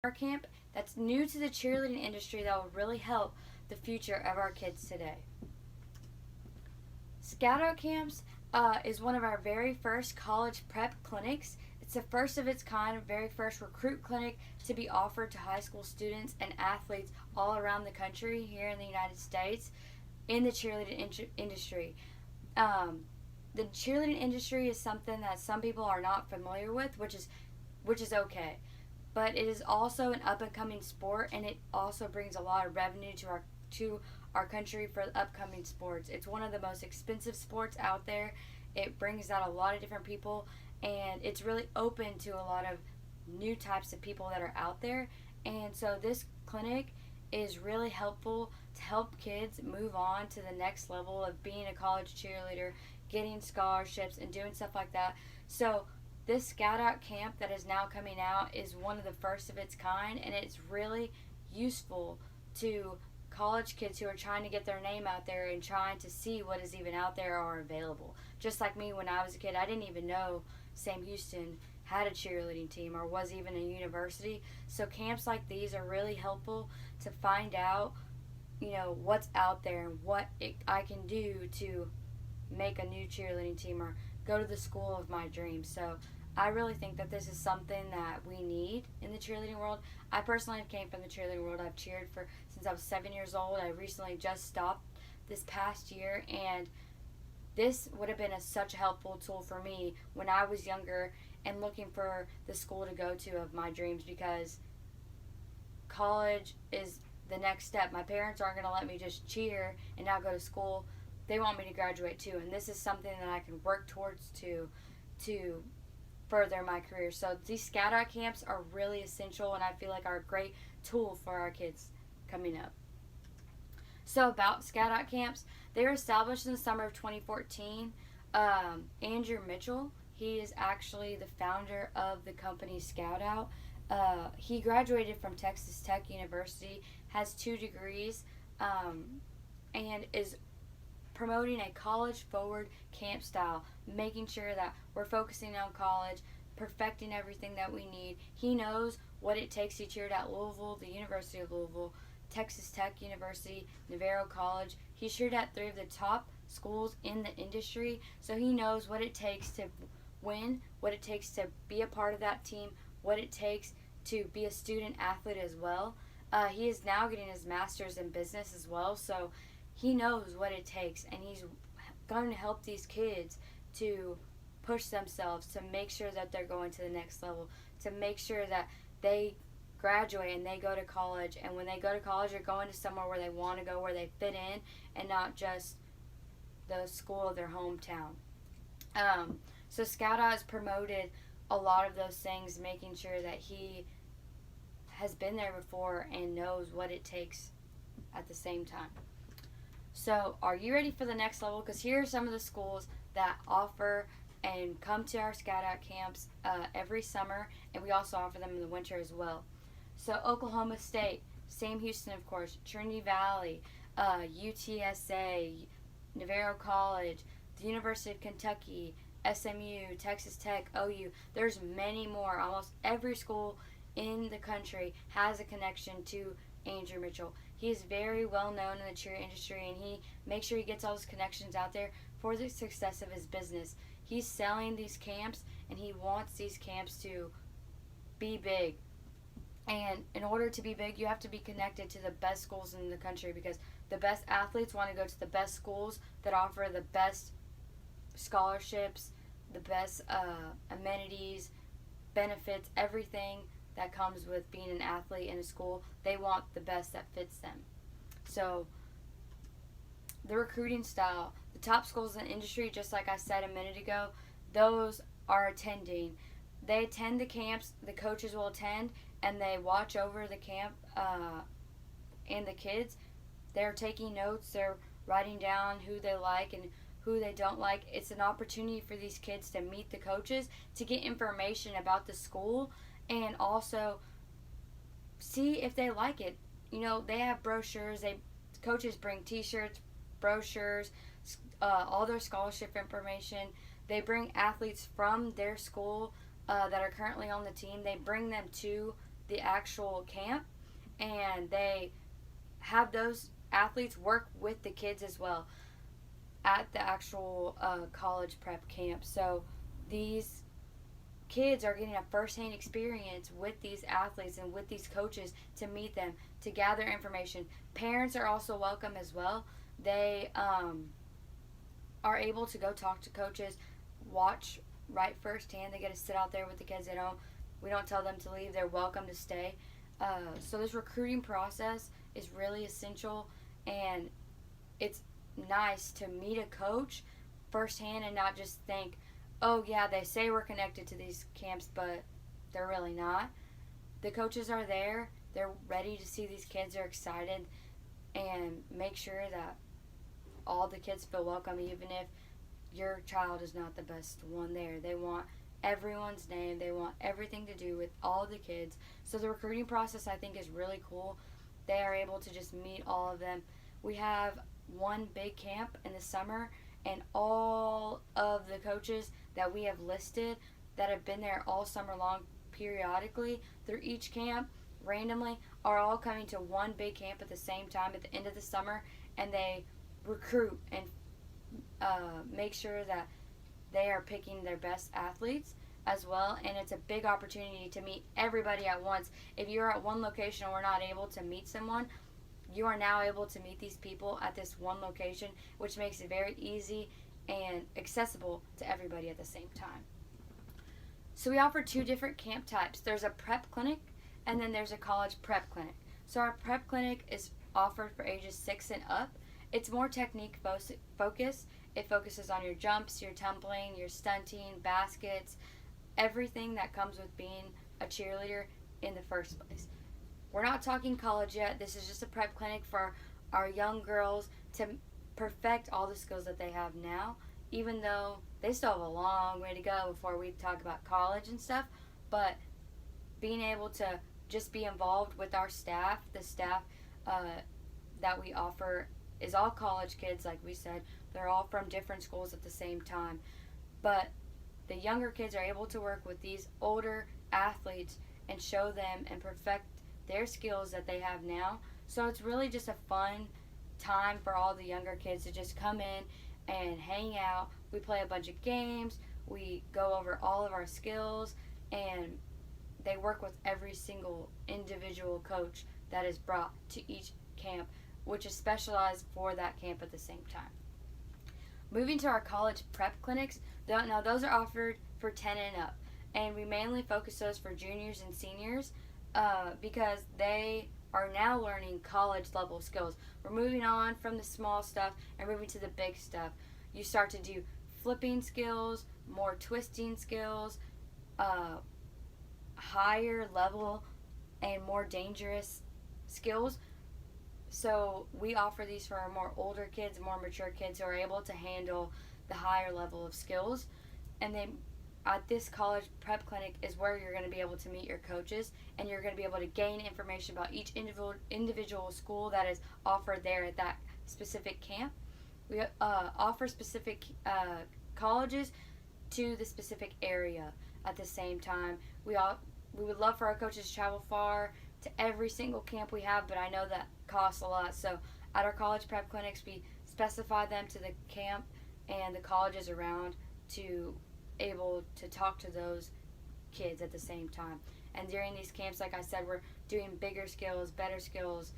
summer camp that's new to the cheerleading industry that will really help the future of our kids today. Scout Out Camps is one of our very first college prep clinics. It's the first of its kind, very first recruit clinic to be offered to high school students and athletes all around the country here in the United States in the cheerleading industry. Um, the cheerleading industry is something that some people are not familiar with, which is okay. But it is also an up and coming sport, and it also brings a lot of revenue to our country for upcoming sports. It's one of the most expensive sports out there. It brings out a lot of different people, and it's really open to a lot of new types of people that are out there. And so this clinic is really helpful to help kids move on to the next level of being a college cheerleader, getting scholarships, and doing stuff like that. So this Scout Out camp that is now coming out is one of the first of its kind, and it's really useful to college kids who are trying to get their name out there and trying to see what is even out there or available. Just like me when I was a kid, I didn't even know Sam Houston had a cheerleading team or was even a university. So camps like these are really helpful to find out, what's out there and I can do to make a new cheerleading team or go to the school of my dreams. So I really think that this is something that we need in the cheerleading world. I personally came from the cheerleading world. I've cheered for since I was 7 years old. I recently just stopped this past year, and this would have been such a helpful tool for me when I was younger and looking for the school to go to of my dreams, because college is the next step. My parents aren't going to let me just cheer and not go to school. They want me to graduate too, and this is something that I can work towards to further my career. So these Scout Out camps are really essential, and I feel like are a great tool for our kids coming up. So about Scout Out camps, they were established in the summer of 2014. Andrew Mitchell, he is actually the founder of the company Scout Out. He graduated from Texas Tech University, has 2 degrees, and is promoting a college forward camp style, making sure that we're focusing on college, perfecting everything that we need. He knows what it takes. He cheered at Louisville, the University of Louisville, Texas Tech University, Navarro College. He cheered at 3 of the top schools in the industry, so he knows what it takes to win, what it takes to be a part of that team, what it takes to be a student athlete as well. He is now getting his master's in business as well, so he knows what it takes, and he's going to help these kids to push themselves, to make sure that they're going to the next level, to make sure that they graduate and they go to college. And when they go to college, they're going to somewhere where they want to go, where they fit in, and not just the school of their hometown. So Scout Out has promoted a lot of those things, making sure that he has been there before and knows what it takes at the same time. So are you ready for the next level? Because here are some of the schools that offer and come to our Scout Out camps every summer, and we also offer them in the winter as well. So Oklahoma State, Sam Houston, of course, Trinity Valley, UTSA, Navarro College, the University of Kentucky, SMU, Texas Tech, OU. There's many more. Almost every school in the country has a connection to Andrew Mitchell. He is very well known in the cheer industry, and he makes sure he gets all his connections out there for the success of his business. He's selling these camps, and he wants these camps to be big. And in order to be big, you have to be connected to the best schools in the country, because the best athletes want to go to the best schools that offer the best scholarships, the best amenities, benefits, everything that comes with being an athlete in a school. They want the best that fits them. So the recruiting style, the top schools in the industry, just like I said a minute ago, those are attending. They attend the camps, the coaches will attend, and they watch over the camp and the kids. They're taking notes, they're writing down who they like and who they don't like. It's an opportunity for these kids to meet the coaches, to get information about the school, and also see if they like it. They have brochures. Coaches bring T-shirts, brochures, all their scholarship information. They bring athletes from their school that are currently on the team. They bring them to the actual camp, and they have those athletes work with the kids as well at the actual college prep camp. So these kids are getting a first-hand experience with these athletes and with these coaches to meet them, to gather information. Parents are also welcome as well. They are able to go talk to coaches, watch right firsthand. They get to sit out there with the kids. We don't tell them to leave. They're welcome to stay. So this recruiting process is really essential, and it's nice to meet a coach firsthand and not just think, oh yeah, they say we're connected to these camps, but they're really not. The coaches are there. They're ready to see these kids. They're excited, and make sure that all the kids feel welcome, even if your child is not the best one there. They want everyone's name. They want everything to do with all the kids. So the recruiting process, I think, is really cool. They are able to just meet all of them. We have one big camp in the summer, and all of the coaches that we have listed that have been there all summer long periodically through each camp randomly are all coming to one big camp at the same time at the end of the summer, and they recruit and make sure that they are picking their best athletes as well. And it's a big opportunity to meet everybody at once. If you're at one location and we're not able to meet someone, you are now able to meet these people at this one location, which makes it very easy and accessible to everybody at the same time. So we offer two different camp types. There's a prep clinic, and then there's a college prep clinic. So our prep clinic is offered for ages 6 and up. It's more technique focused. It focuses on your jumps, your tumbling, your stunting, baskets, everything that comes with being a cheerleader in the first place. We're not talking college yet. This is just a prep clinic for our young girls to perfect all the skills that they have now, even though they still have a long way to go before we talk about college and stuff. But being able to just be involved with our staff, the staff that we offer is all college kids, like we said. They're all from different schools at the same time. But the younger kids are able to work with these older athletes and show them and perfect their skills that they have now. So it's really just a fun time for all the younger kids to just come in and hang out. We play a bunch of games. We go over all of our skills, and they work with every single individual coach that is brought to each camp, which is specialized for that camp at the same time. Moving to our college prep clinics, now those are offered for 10 and up, and we mainly focus those for juniors and seniors because they are now learning college level skills. We're moving on from the small stuff and moving to the big stuff. You start to do flipping skills, more twisting skills, higher level and more dangerous skills. So we offer these for our more older kids, more mature kids who are able to handle the higher level of skills. And then at this college prep clinic is where you're going to be able to meet your coaches, and you're going to be able to gain information about each individual school that is offered there at that specific camp. We offer specific colleges to the specific area at the same time. We would love for our coaches to travel far to every single camp we have, but I know that costs a lot. So at our college prep clinics, we specify them to the camp and the colleges around to able to talk to those kids at the same time. And during these camps, like I said, we're doing bigger skills, better skills,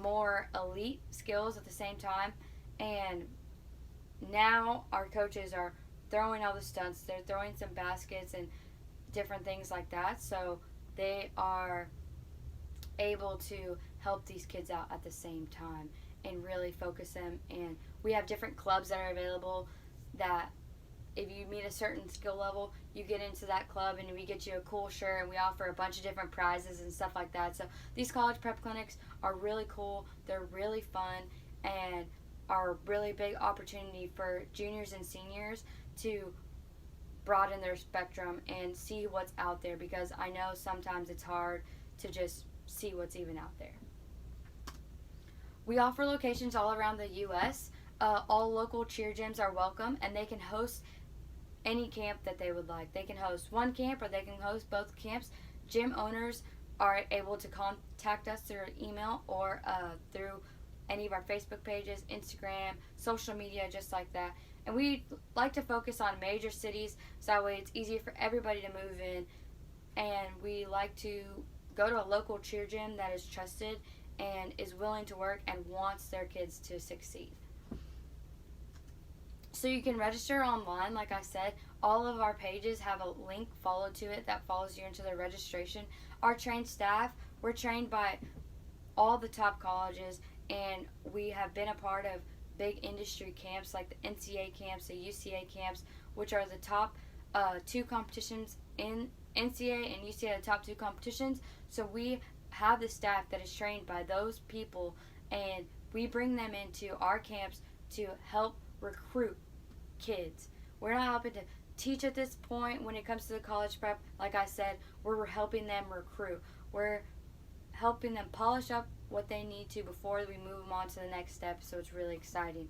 more elite skills at the same time. And now our coaches are throwing all the stunts. They're throwing some baskets and different things like that. So they are able to help these kids out at the same time and really focus them. And we have different clubs that are available that if you meet a certain skill level, you get into that club and we get you a cool shirt, and we offer a bunch of different prizes and stuff like that. So these college prep clinics are really cool. They're really fun and are a really big opportunity for juniors and seniors to broaden their spectrum and see what's out there, because I know sometimes it's hard to just see what's even out there. We offer locations all around the U.S. All local cheer gyms are welcome, and they can host any camp that they would like. They can host one camp or they can host both camps. Gym owners are able to contact us through email or through any of our Facebook pages, Instagram, social media, just like that. And we like to focus on major cities so that way it's easier for everybody to move in. And we like to go to a local cheer gym that is trusted and is willing to work and wants their kids to succeed. So you can register online, like I said. All of our pages have a link followed to it that follows you into the registration. Our trained staff, we're trained by all the top colleges, and we have been a part of big industry camps like the NCA camps, the UCA camps, which are the top two competitions in NCA and UCA, the top two competitions. So we have the staff that is trained by those people, and we bring them into our camps to help recruit kids. We're not helping to teach at this point when it comes to the college prep. Like I said, we're helping them recruit. We're helping them polish up what they need to before we move them on to the next step, so it's really exciting.